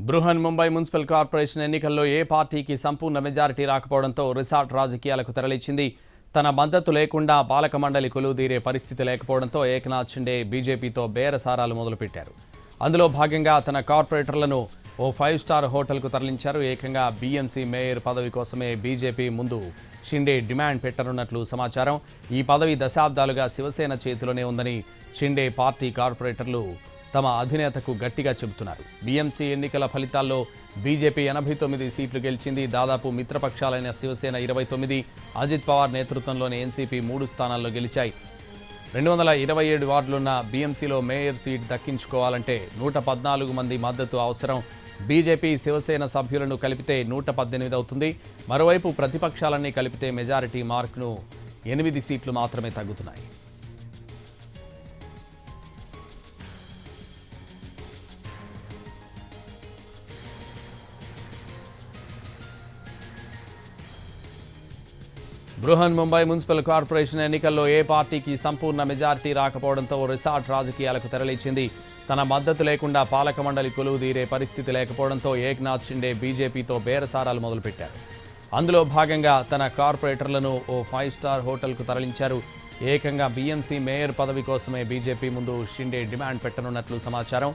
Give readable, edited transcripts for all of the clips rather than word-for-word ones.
Brihan Mumbai municipal corporation ఎన్నికల్లో ఏ పార్టీకి సంపూర్ణ majority రాకపోవడంతో రిసార్ట్ రాజకీయాలకు తెరలిచ్చింది. తన మద్దతు లేకుండా పాలక మండలి కొలువుదీరే పరిస్థితి లేకపోవడంతో ఏక్నాథ్ షిండే బీజేపీతో బేరసారాలు మొదలుపెట్టారు. అందులో భాగంగా తన కార్పొరేటర్లను ఓ 5 స్టార్ హోటల్కు తరలించారు. ఏకంగా బీఎంసీ మేయర్ పదవి కోసమే బీజేపీ ముందు షిండే డిమాండ్ పెట్టనున్నట్లు సమాచారం. ఈ పదవి దశాబ్దాలుగా శివసేన చేతిలోనే ఉందని షిండే పార్టీ కార్పొరేటర్లు తమ అధినేతకు గట్టిగా చెబుతున్నారు. బీఎంసీ ఎన్నికల ఫలితాల్లో బీజేపీ 89 సీట్లు గెలిచింది. దాదాపు మిత్రపక్షాలైన శివసేన 29, అజిత్ పవార్ నేతృత్వంలోని ఎన్సీపీ 3 స్థానాల్లో గెలిచాయి. 227 వార్డులున్న బీఎంసీలో మేయర్ సీట్ దక్కించుకోవాలంటే 114 మంది మద్దతు అవసరం. బీజేపీ శివసేన సభ్యులను కలిపితే 118 అవుతుంది. మరోవైపు ప్రతిపక్షాలన్నీ కలిపితే మెజారిటీ మార్కును 8 సీట్లు మాత్రమే తగ్గుతున్నాయి. బృహన్ ముంబై మున్సిపల్ కార్పొరేషన్ ఎన్నికల్లో ఏ పార్టీకి సంపూర్ణ మెజారిటీ రాకపోవడంతో రిసార్ట్ రాజకీయాలకు తెరలిచ్చింది. తన మద్దతు లేకుండా పాలక మండలి కొలువుదీరే పరిస్థితి లేకపోవడంతో ఏక్నాథ్ షిండే బీజేపీతో బేరసారాలు మొదలుపెట్టారు. అందులో భాగంగా తన కార్పొరేటర్లను ఓ 5 స్టార్ హోటల్కు తరలించారు. ఏకంగా బీఎంసీ మేయర్ పదవి కోసమే బీజేపీ ముందు షిండే డిమాండ్ పెట్టనున్నట్లు సమాచారం.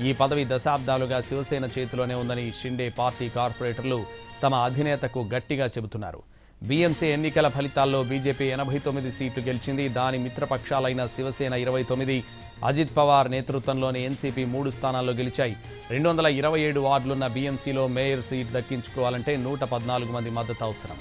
ఈ పదవి దశాబ్దాలుగా శివసేన చేతిలోనే ఉందని షిండే పార్టీ కార్పొరేటర్లు తమ అధినేతకు గట్టిగా చెబుతున్నారు. బీఎంసీ ఎన్నికల ఫలితాల్లో బీజేపీ 89 సీట్లు గెలిచింది. దాని మిత్రపక్షాలైన శివసేన 29, అజిత్ పవార్ నేతృత్వంలోని ఎన్సీపీ 3 స్థానాల్లో గెలిచాయి. 227 వార్డులున్న బీఎంసీలో మేయర్ సీట్ దక్కించుకోవాలంటే 114 మంది మద్దతు అవసరం.